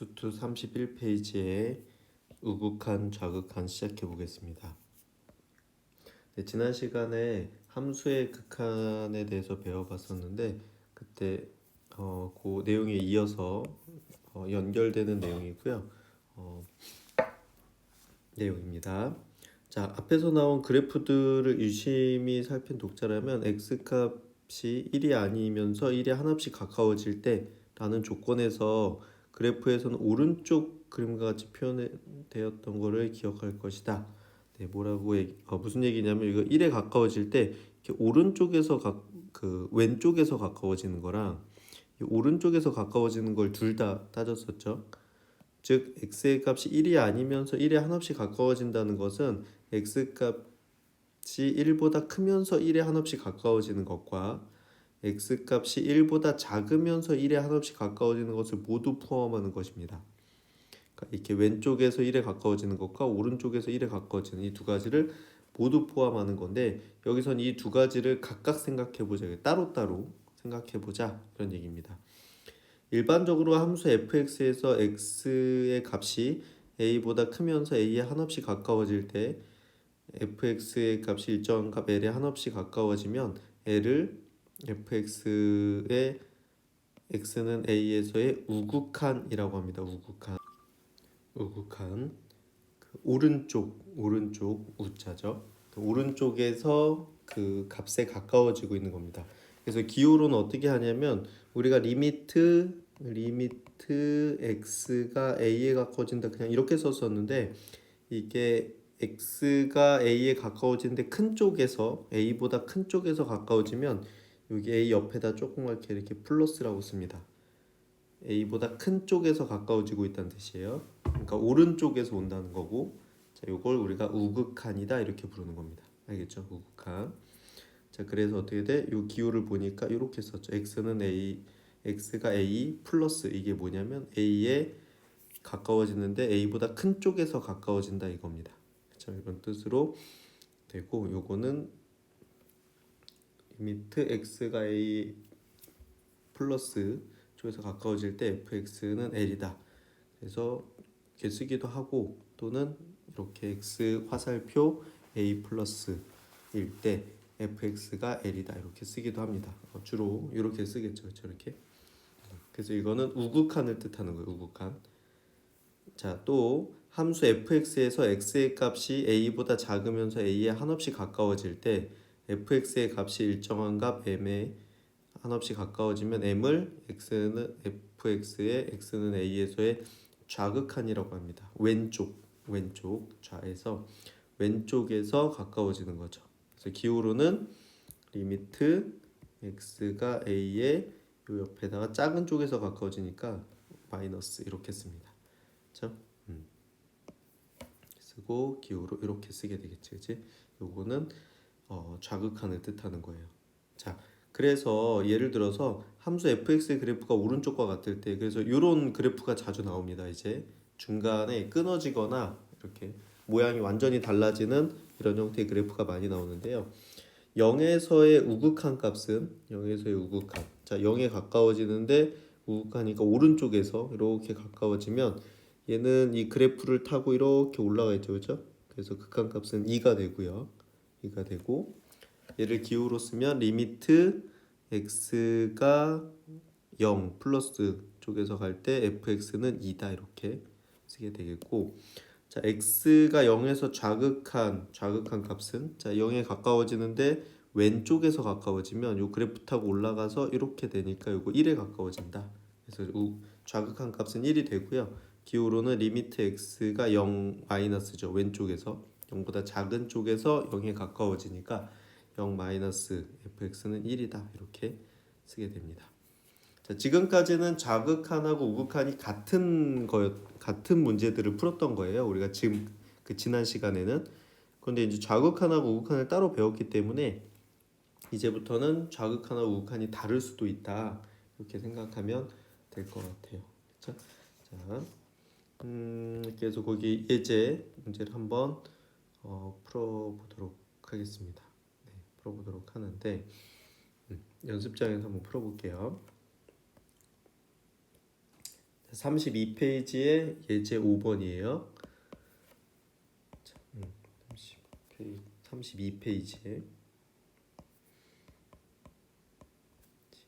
수투 31페이지에 우극한, 좌극한 시작해 보겠습니다. 네, 지난 시간에 함수의 극한에 대해서 배워봤었는데 그때 그 내용에 이어서 연결되는 내용이고요. 내용입니다. 자, 앞에서 나온 그래프들을 유심히 살핀 독자라면 x값이 1이 아니면서 1에 한없이 가까워질 때 라는 조건에서 그래프에서는 오른쪽 그림과 같이 표현되었던 것을 기억할 것이다. 네, 무슨 얘기냐면 이거 1에 가까워질 때 이렇게 왼쪽에서 가까워지는 거랑 오른쪽에서 가까워지는 걸 둘 다 따졌었죠. 즉 x의 값이 1이 아니면서 1에 한없이 가까워진다는 것은 x값이 1보다 크면서 1에 한없이 가까워지는 것과 x값이 1보다 작으면서 1에 한없이 가까워지는 것을 모두 포함하는 것입니다. 그러니까 이렇게 왼쪽에서 1에 가까워지는 것과 오른쪽에서 1에 가까워지는 이 두 가지를 모두 포함하는 건데 여기선 이 두 가지를 각각 생각해보자, 따로따로 생각해보자 그런 얘기입니다. 일반적으로 함수 fx에서 x의 값이 a보다 크면서 a에 한없이 가까워질 때 fx의 값이 일정한 값 l에 한없이 가까워지면 l을 fx의 x는 a에서의 우극한이라고 합니다. 우극한 오른쪽 우자죠. 오른쪽에서 그 값에 가까워지고 있는 겁니다. 그래서 기호로는 어떻게 하냐면 우리가 리미트 x가 a에 가까워진다 그냥 이렇게 썼었는데 이게 x가 a에 가까워지는데 큰 쪽에서 a보다 큰 쪽에서 가까워지면 여기 a 옆에다 조그맣게 이렇게 플러스라고 씁니다. a보다 큰 쪽에서 가까워지고 있다는 뜻이에요. 그러니까 오른쪽에서 온다는 거고, 자, 이걸 우리가 우극한이다 이렇게 부르는 겁니다. 알겠죠? 우극한. 자, 그래서 어떻게 돼? 이 기호를 보니까 이렇게 썼죠. x가 a 플러스 이게 뭐냐면 a에 가까워지는데 a보다 큰 쪽에서 가까워진다 이겁니다. 그렇죠? 이런 뜻으로 되고, 요거는 리미트 x가 a 플러스 쪽에서 가까워질 때 fx는 l이다. 그래서 이렇게 쓰기도 하고 또는 이렇게 x 화살표 a 플러스일 때 fx가 l이다 이렇게 쓰기도 합니다. 주로 이렇게 쓰겠죠. 그렇죠? 이렇게. 그래서 이거는 우극한을 뜻하는 거예요. 우극한. 자, 또 함수 fx에서 x의 값이 a보다 작으면서 a에 한없이 가까워질 때 fx의 값이 일정한 값 m에 한없이 가까워지면 m을 fx의 x는 a에서의 좌극한이라고 합니다. 왼쪽 좌에서 왼쪽에서 가까워지는 거죠. 그래서 기호로는 리미트 x가 a의 요 옆에다가 작은 쪽에서 가까워지니까 마이너스 이렇게 씁니다. 그렇죠? 쓰고 기호로 이렇게 쓰게 되겠지, 그렇지? 요거는 좌극한을 뜻하는 거예요. 자, 그래서 예를 들어서 함수 fx의 그래프가 오른쪽과 같을 때 그래서 이런 그래프가 자주 나옵니다. 이제 중간에 끊어지거나 이렇게 모양이 완전히 달라지는 이런 형태의 그래프가 많이 나오는데요. 0에서의 우극한 값은 0에서의 우극한. 자, 0에 가까워지는데 우극하니까 오른쪽에서 이렇게 가까워지면 얘는 이 그래프를 타고 이렇게 올라가 있죠. 그렇죠? 그래서 극한 값은 2가 되고요. 2가 되고 얘를 기호로 쓰면 리미트 x가 0 플러스 쪽에서 갈 때 fx는 2다 이렇게 쓰게 되겠고, 자, x가 0에서 좌극한 값은 자 0에 가까워지는데 왼쪽에서 가까워지면 요 그래프 타고 올라가서 이렇게 되니까 요거 1에 가까워진다. 그래서 좌극한 값은 1이 되고요. 기호로는 리미트 x가 0 마이너스죠. 왼쪽에서 0보다 작은 쪽에서 0에 가까워지니까 0 마이너스 fx는 1이다 이렇게 쓰게 됩니다. 자, 지금까지는 좌극한하고 우극한이 같은 문제들을 풀었던 거예요. 우리가 지금 그 지난 시간에는. 그런데 이제 좌극한하고 우극한을 따로 배웠기 때문에 이제부터는 좌극한하고 우극한이 다를 수도 있다 이렇게 생각하면 될 것 같아요. 그렇죠? 자, 그래서 거기 예제 문제를 한번 풀어보도록 하겠습니다. 네, 풀어보도록 하는데 연습장에서 한번 풀어볼게요. 32페이지에 예제 5번이에요. 32페이지에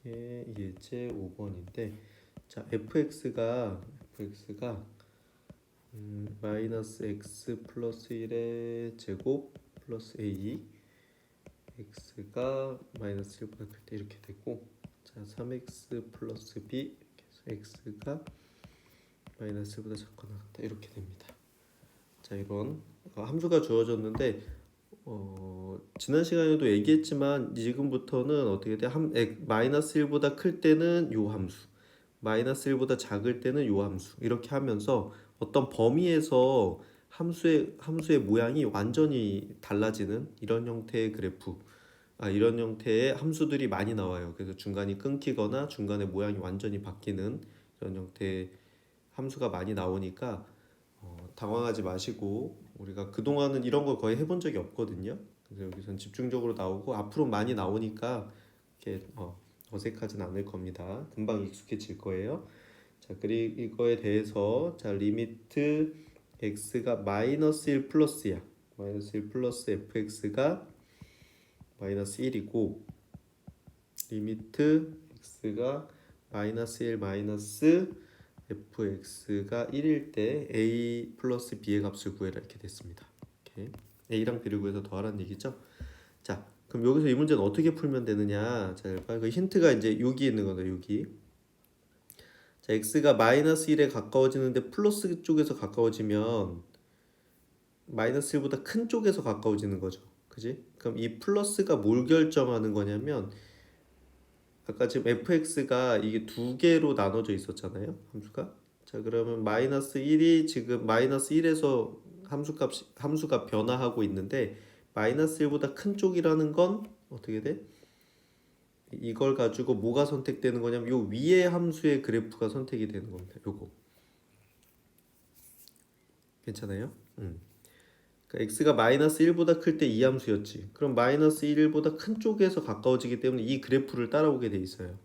예제 5번인데, 자 fx가 마이너스 x 플러스 1의 제곱 플러스 a, x가 마이너스 1보다 클 때 이렇게 되고, 자 3x 플러스 b 이렇게 해서 x가 마이너스 1보다 작거나 같다 이렇게 됩니다. 자 이런 함수가 주어졌는데, 지난 시간에도 얘기했지만 지금부터는 어떻게 돼? 마이너스 1보다 클 때는 요 함수, 마이너스 1보다 작을 때는 요 함수, 이렇게 하면서 어떤 범위에서 함수의 모양이 완전히 달라지는 이런 형태의 그래프, 이런 형태의 함수들이 많이 나와요. 그래서 중간이 끊기거나 중간에 모양이 완전히 바뀌는 이런 형태의 함수가 많이 나오니까 당황하지 마시고, 우리가 그동안은 이런 걸 거의 해본 적이 없거든요. 그래서 여기선 집중적으로 나오고 앞으로 많이 나오니까 이렇게 어색하진 않을 겁니다. 금방 익숙해질 거예요. 자, 그리고 이거에 대해서 자 리미트 x가 마이너스 1 플러스야. 마이너스 1 플러스 fx가 마이너스 1이고, 리미트 x가 마이너스 1 마이너스 fx가 1일 때 a 플러스 b의 값을 구해라 이렇게 됐습니다. 이렇게 a랑 b를 구해서 더하라는 얘기죠. 자, 그럼 여기서 이 문제는 어떻게 풀면 되느냐? 자, 그 힌트가 이제 여기 있는 거다. 여기. 자, x가 마이너스 1에 가까워지는데 플러스 쪽에서 가까워지면 마이너스 1보다 큰 쪽에서 가까워지는 거죠. 그지? 그럼 이 플러스가 뭘 결정하는 거냐면, 아까 지금 fx가 이게 두 개로 나눠져 있었잖아요. 함수가. 자, 그러면 마이너스 1이 지금 마이너스 1에서 함수가 변화하고 있는데, 마이너스 1보다 큰 쪽이라는 건 어떻게 돼? 이걸 가지고 뭐가 선택되는 거냐면 요 위의 함수의 그래프가 선택이 되는 겁니다. 요거. 괜찮아요? 그러니까 x가 마이너스 1보다 클 때 이 함수였지. 그럼 마이너스 1보다 큰 쪽에서 가까워지기 때문에 이 그래프를 따라오게 돼 있어요.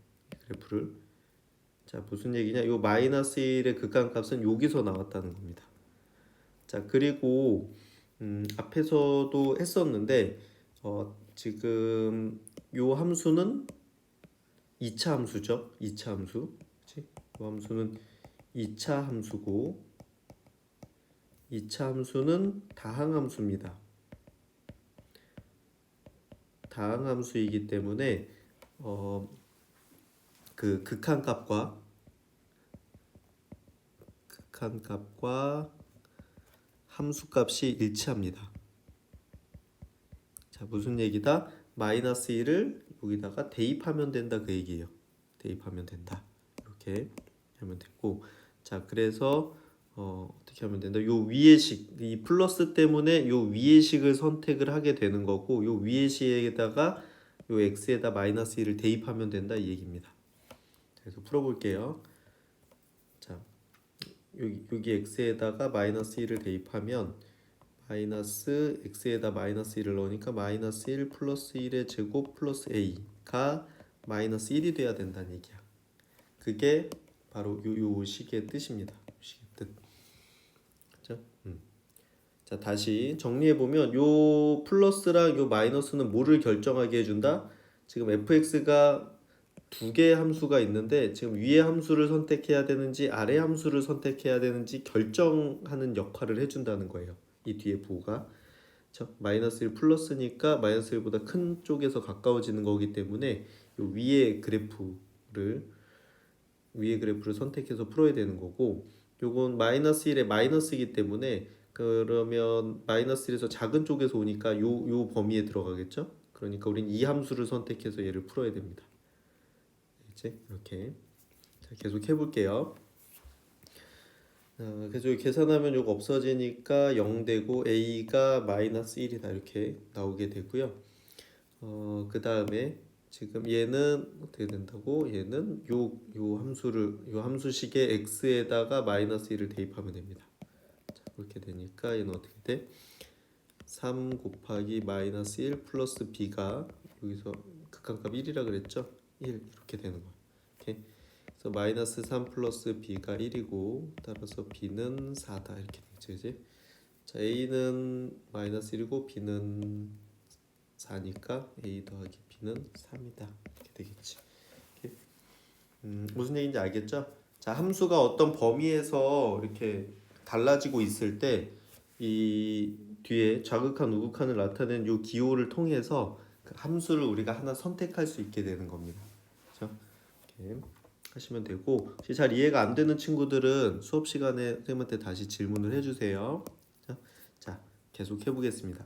그래프를. 자, 무슨 얘기냐? 요 마이너스 1의 극한값은 여기서 나왔다는 겁니다. 자, 그리고 앞에서도 했었는데, 지금 요 함수는 2차 함수죠. 2차 함수. 그치? 요 함수는 2차 함수고, 2차 함수는 다항함수입니다. 다항함수이기 때문에 그 극한값과 함수값이 일치합니다. 자, 무슨 얘기다? 마이너스 1을 여기다가 대입하면 된다 그 얘기예요. 대입하면 된다. 이렇게 하면 되고, 자, 그래서 어떻게 하면 된다? 요 위의 식, 이 플러스 때문에 요 위의 식을 선택을 하게 되는 거고, 요 위의 식에다가 요 x에다 마이너스 1을 대입하면 된다 이 얘기입니다. 그래서 풀어볼게요. 자, 여기 x에다가 마이너스 1을 대입하면 마이너스 x에다 마이너스 1을 넣으니까 마이너스 1 플러스 1의 제곱 플러스 a가 마이너스 1이 돼야 된다는 얘기야. 그게 바로 요 식의 뜻입니다. 식의 뜻. 그렇죠? 자, 다시 정리해 보면 요 플러스랑 요 마이너스는 뭐를 결정하게 해준다? 지금 fx가 두 개의 함수가 있는데 지금 위의 함수를 선택해야 되는지 아래 함수를 선택해야 되는지 결정하는 역할을 해준다는 거예요. 이 뒤에 부호가. 그렇죠? 마이너스 1 플러스니까 마이너스 1보다 큰 쪽에서 가까워지는 거기 때문에 요 위의 그래프를 선택해서 풀어야 되는 거고, 요건 마이너스 1에 마이너스이기 때문에 그러면 마이너스 1에서 작은 쪽에서 오니까 요 범위에 들어가겠죠? 그러니까 우린 이 함수를 선택해서 얘를 풀어야 됩니다. 이제 이렇게. 자, 계속 해볼게요. 그래서 계산하면 요거 없어지니까 0 되고 a가 마이너스 1이다 이렇게 나오게 되고요. 그 다음에 지금 얘는 어떻게 된다고? 얘는 요 함수식의 x에다가 마이너스 1을 대입하면 됩니다. 자, 그렇게 되니까 얘는 어떻게 돼? 3 곱하기 마이너스 1 플러스 b가 여기서 극한값 1이라 그랬죠? 1 이렇게 되는 거야. 이렇게. 그래서 마이너스 3 플러스 b가 1이고 따라서 b는 4다 이렇게 되겠지, 그지? 자, a는 마이너스 1이고 b는 4니까 a 더하기 b는 3이다 이렇게 되겠지. 이렇게. 무슨 얘기인지 알겠죠? 자, 함수가 어떤 범위에서 이렇게 달라지고 있을 때 이 뒤에 자극한 우극한을 나타낸 요 기호를 통해서 그 함수를 우리가 하나 선택할 수 있게 되는 겁니다. 그렇죠? 이렇게 하시면 되고, 혹시 잘 이해가 안 되는 친구들은 수업 시간에 선생님한테 다시 질문을 해주세요. 자, 계속 해보겠습니다.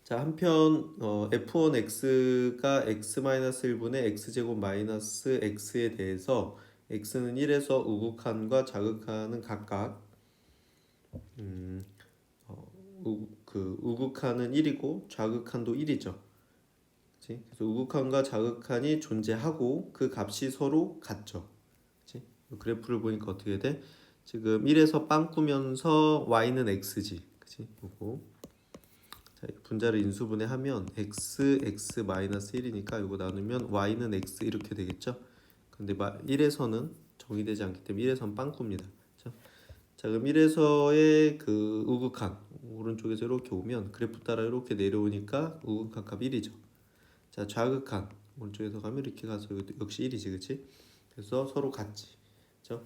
자, 한편 f1x가 x-1분의 x제곱 마이너스 x에 대해서 x는 1에서 우극한과 자극한은 각각 그 우극한은 1이고 좌극한도 1이죠. 그치? 그래서 우극한과 자극한이 존재하고 그 값이 서로 같죠. 그치? 그래프를 보니까 어떻게 돼? 지금 1에서 빵 꾸면서 y는 x지. 그치? 요거. 자, 분자를 인수분해하면 x(x-1)이니까 이거 나누면 y는 x 이렇게 되겠죠. 근데 1에서는 정의되지 않기 때문에 1에서는 빵꾸입니다. 그렇죠? 자, 그럼 1에서의 그 우극한 오른쪽에서 이렇게 오면 그래프 따라 이렇게 내려오니까 우극한 값 1이죠. 자, 좌극한 오른쪽에서 가면 이렇게 가서 역시 1이지, 그렇지? 그래서 서로 같지. 그렇죠?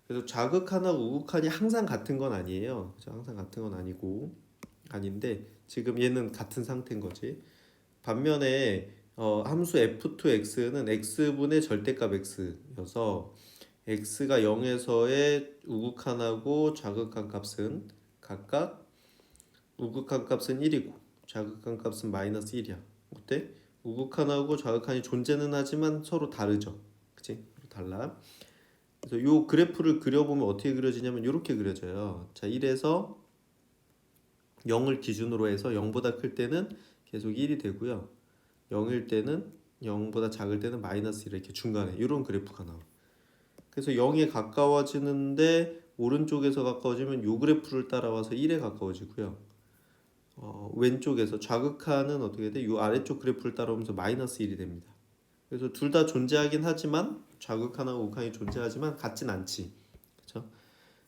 그래서 좌극한하고 우극한이 항상 같은 건 아니에요. 그렇죠? 항상 같은 건 아닌데 지금 얘는 같은 상태인 거지. 반면에 함수 f2x는 x분의 절대값 x여서 x가 0에서의 우극한하고 좌극한 값은 각각 우극한 값은 1이고 좌극한 값은 마이너스 1이야. 어때? 우극한하고 좌극한이 존재는 하지만 서로 다르죠. 그치? 달라. 그래서 요 그래프를 그려보면 어떻게 그려지냐면 이렇게 그려져요. 자, 1에서 0을 기준으로 해서 0보다 클 때는 계속 1이 되고요. 0일 때는 0보다 작을 때는 마이너스 1 이렇게 중간에 이런 그래프가 나와. 그래서 0에 가까워지는데 오른쪽에서 가까워지면 요 그래프를 따라와서 1에 가까워지고요. 왼쪽에서 좌극한은 어떻게 돼? 요 아래쪽 그래프를 따라오면서 마이너스 1이 됩니다. 그래서 둘 다 존재하긴 하지만 좌극한하고 우극한이 존재하지만 같진 않지. 그렇죠?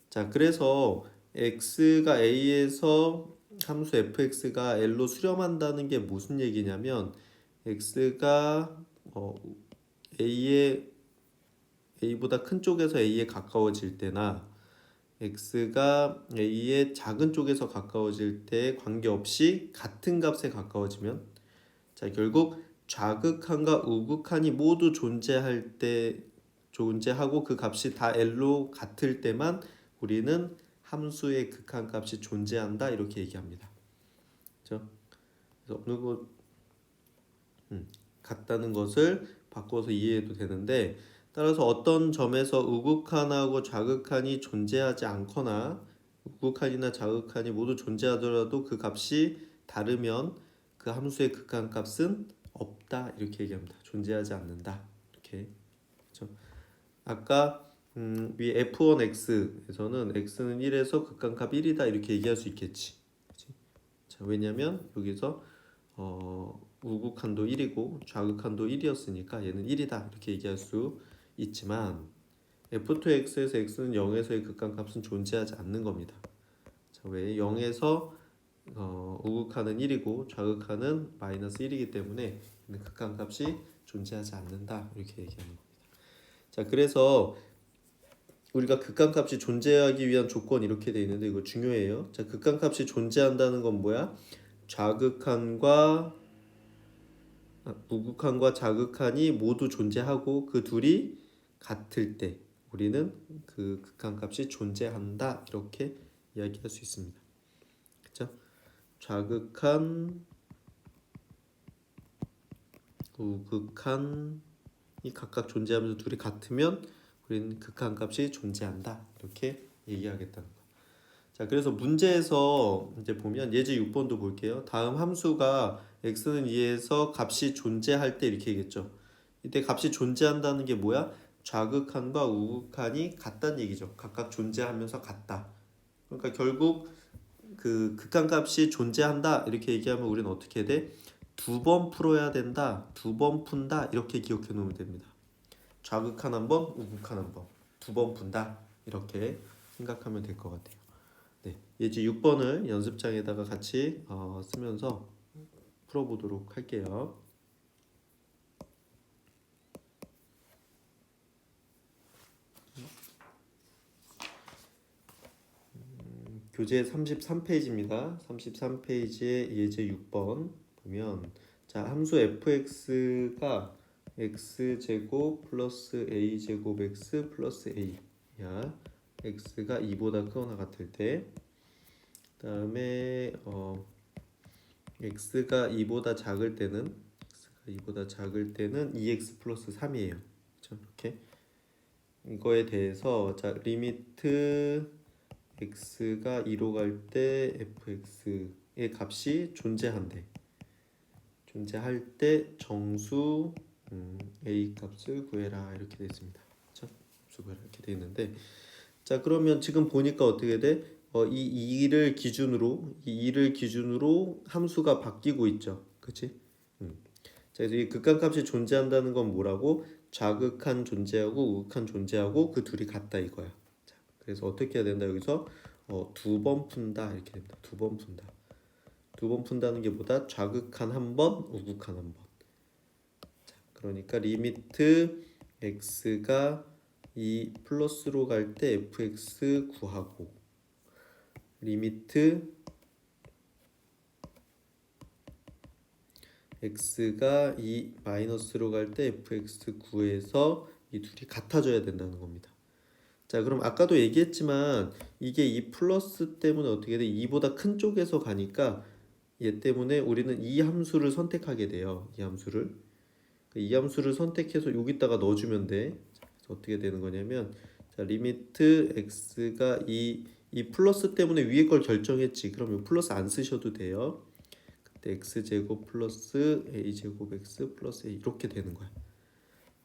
자, 그래서 x가 a에서 함수 fx가 l로 수렴한다는 게 무슨 얘기냐면 x가 a보다 큰 쪽에서 a에 가까워질 때나 x가 a의 작은 쪽에서 가까워질 때 관계없이 같은 값에 가까워지면, 자, 결국 좌극한과 우극한이 모두 존재하고 그 값이 다 l로 같을 때만 우리는 함수의 극한값이 존재한다 이렇게 얘기합니다. 그렇죠? 그래서 어느 것 같다는 것을 바꿔서 이해해도 되는데, 따라서 어떤 점에서 우극한하고 좌극한이 존재하지 않거나 우극한이나 좌극한이 모두 존재하더라도 그 값이 다르면 그 함수의 극한값은 없다 이렇게 얘기합니다. 존재하지 않는다 이렇게. 그렇죠? 아까 위 f1x에서는 x는 1에서 극한값 1이다 이렇게 얘기할 수 있겠지. 그치? 자, 왜냐면 여기서 우극한도 1이고 좌극한도 1이었으니까 얘는 1이다 이렇게 얘기할 수 있지만 f2x에서 x는 0에서의 극한값은 존재하지 않는 겁니다. 자, 왜? 0에서 우극한은 1이고 좌극한은 마이너스 1이기 때문에 극한값이 존재하지 않는다 이렇게 얘기하는 겁니다. 자, 그래서 우리가 극한값이 존재하기 위한 조건 이렇게 돼 있는데 이거 중요해요. 자, 극한값이 존재한다는 건 뭐야? 우극한과 자극한이 모두 존재하고 그 둘이 같을 때 우리는 그 극한값이 존재한다 이렇게 이야기할 수 있습니다. 그렇죠? 좌극한, 우극한이 각각 존재하면서 둘이 같으면 우리는 극한값이 존재한다 이렇게 얘기하겠다는 거. 자, 그래서 문제에서 이제 보면 예제 6번도 볼게요. 다음 함수가 x는 2에서 값이 존재할 때 이렇게 얘기했죠. 이때 값이 존재한다는 게 뭐야? 좌극한과 우극한이 같다는 얘기죠. 각각 존재하면서 같다. 그러니까 결국 그 극한값이 존재한다 이렇게 얘기하면 우리는 어떻게 돼? 두 번 풀어야 된다, 두 번 푼다 이렇게 기억해 놓으면 됩니다. 좌극한 한 번, 우극한 한 번, 두 번 푼다. 이렇게 생각하면 될 것 같아요. 네, 예제 6번을 연습장에다가 같이 쓰면서 풀어보도록 할게요. 교재 33페이지입니다. 33페이지의 예제 6번 보면 자, 함수 fx가 x제곱 플러스 a제곱 x 플러스 a야 x가 2보다 크거나 같을 때 그다음에 x가 2보다 작을 때는 2x 플러스 3이에요. 그렇죠? 이렇게 이거에 대해서 자, 리미트 x가 2로 갈 때 fx의 값이 존재할 때 정수 a 값을 구해라 이렇게 되어 있습니다. 그렇죠? 값을 구해라 이렇게 되어 있는데 자 그러면 지금 보니까 어떻게 돼? 이 2를 기준으로 함수가 바뀌고 있죠. 그렇지? 자 그래서 이 극한값이 존재한다는 건 뭐라고? 좌극한 존재하고 우극한 존재하고 그 둘이 같다 이거야. 자, 그래서 어떻게 해야 된다 여기서 두 번 푼다 이렇게 됩니다. 두 번 푼다는 게 뭐다? 좌극한 한 번, 우극한 한 번. 자, 그러니까 리미트 x가 2 플러스로 갈 때 fx 구하고 리미트 x가 2 마이너스로 갈 때 fx 구해서 이 둘이 같아져야 된다는 겁니다. 자 그럼 아까도 얘기했지만 이게 이 플러스 때문에 어떻게 돼? 2보다 큰 쪽에서 가니까 얘 때문에 우리는 이 함수를 선택하게 돼요. 이 함수를 선택해서 여기다가 넣어주면 돼. 자, 그래서 어떻게 되는 거냐면 자 리미트 x가 이 플러스 때문에 위에 걸 결정했지. 그럼 이 플러스 안 쓰셔도 돼요. 그때 x제곱 플러스 a제곱 x 플러스 a 이렇게 되는 거야.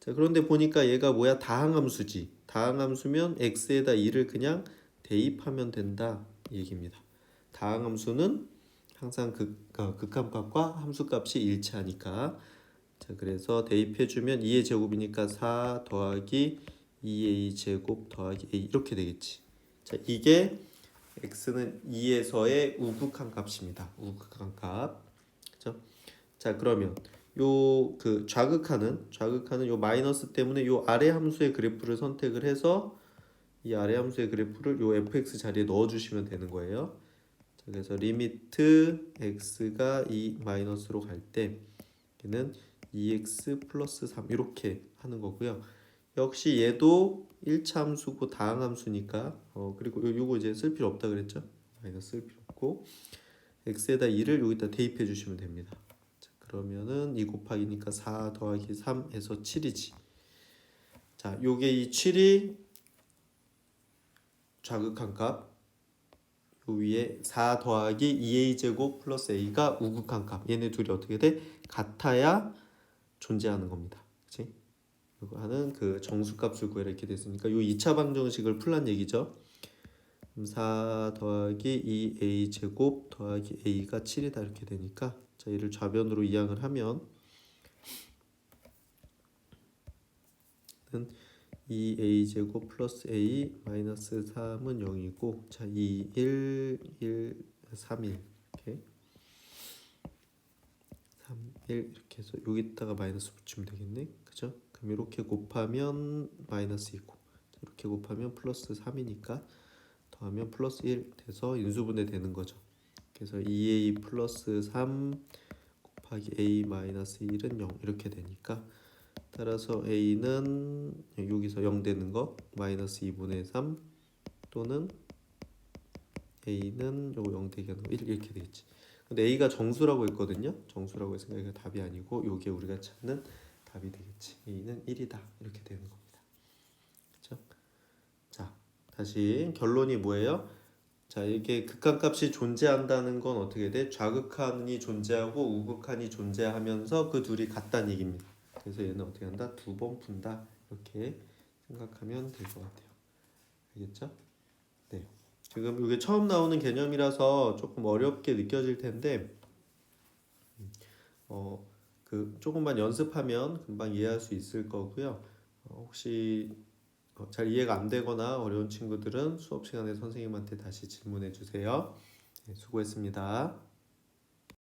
자 그런데 보니까 얘가 뭐야? 다항함수지. 다항함수면 x에다 2를 그냥 대입하면 된다 이 얘기입니다. 다항함수는 항상 극한값과 함수값이 일치하니까 자 그래서 대입해주면 2의 제곱이니까 4 더하기 2a 제곱 더하기 a 이렇게 되겠지. 자 이게 x는 2에서의 우극한 값입니다. 우극한 값. 그렇죠? 자 그러면 요 그 좌극하는 요 마이너스 때문에 요 아래 함수의 그래프를 선택을 해서 이 아래 함수의 그래프를 요 fx 자리에 넣어 주시면 되는 거예요. 자, 그래서 리미트 x가 2 마이너스로 갈 때 얘는 2x 플러스 3 이렇게 하는 거고요. 역시 얘도 1차 함수고 다항함수니까 그리고 요거 이제 쓸 필요 없다 그랬죠? 마이너스 쓸 필요 없고 x에다 2를 여기다 대입해 주시면 됩니다. 그러면은 2 곱하기니까 4 더하기 3에서 7이지. 자, 요게 이 7이 좌극한 값. 요 위에 4 더하기 2a 제곱 플러스 a가 우극한 값. 얘네 둘이 어떻게 돼? 같아야 존재하는 겁니다. 그렇지? 이거 하는 그 정수값을 구해라 이렇게 됐으니까 요 2차 방정식을 풀란 얘기죠. 4 더하기 2a 제곱 더하기 a가 7이다 이렇게 되니까 자 얘를 좌변으로 이항을 하면 2a 제곱 플러스 a 마이너스 3은 0이고 자 2, 1, 1, 3, 1 이렇게 3, 1 이렇게 해서 여기다가 마이너스 붙이면 되겠네. 그죠? 그럼 이렇게 곱하면 마이너스 2고 이렇게 곱하면 플러스 3이니까 더하면 플러스 1 돼서 인수분해 되는 거죠. 그래서 2a 플러스 3 곱하기 a 마이너스 1은 0 이렇게 되니까 따라서 a는 여기서 0 되는 거 마이너스 2분의 3 또는 a는 요거 0 되게 하는 거 1 이렇게 되겠지. 근데 a가 정수라고 했거든요. 정수라고 했으니까 이거 답이 아니고 요게 우리가 찾는 답이 되겠지. a는 1이다 이렇게 되는 겁니다. 그렇죠? 자 다시 결론이 뭐예요? 자 이게 극한값이 존재한다는 건 어떻게 돼? 좌극한이 존재하고 우극한이 존재하면서 그 둘이 같다는 얘기입니다. 그래서 얘는 어떻게 한다? 두 번 푼다 이렇게 생각하면 될 것 같아요. 알겠죠? 네. 지금 이게 처음 나오는 개념이라서 조금 어렵게 느껴질 텐데 그 조금만 연습하면 금방 이해할 수 있을 거고요. 혹시 잘 이해가 안 되거나 어려운 친구들은 수업 시간에 선생님한테 다시 질문해 주세요. 네, 수고했습니다.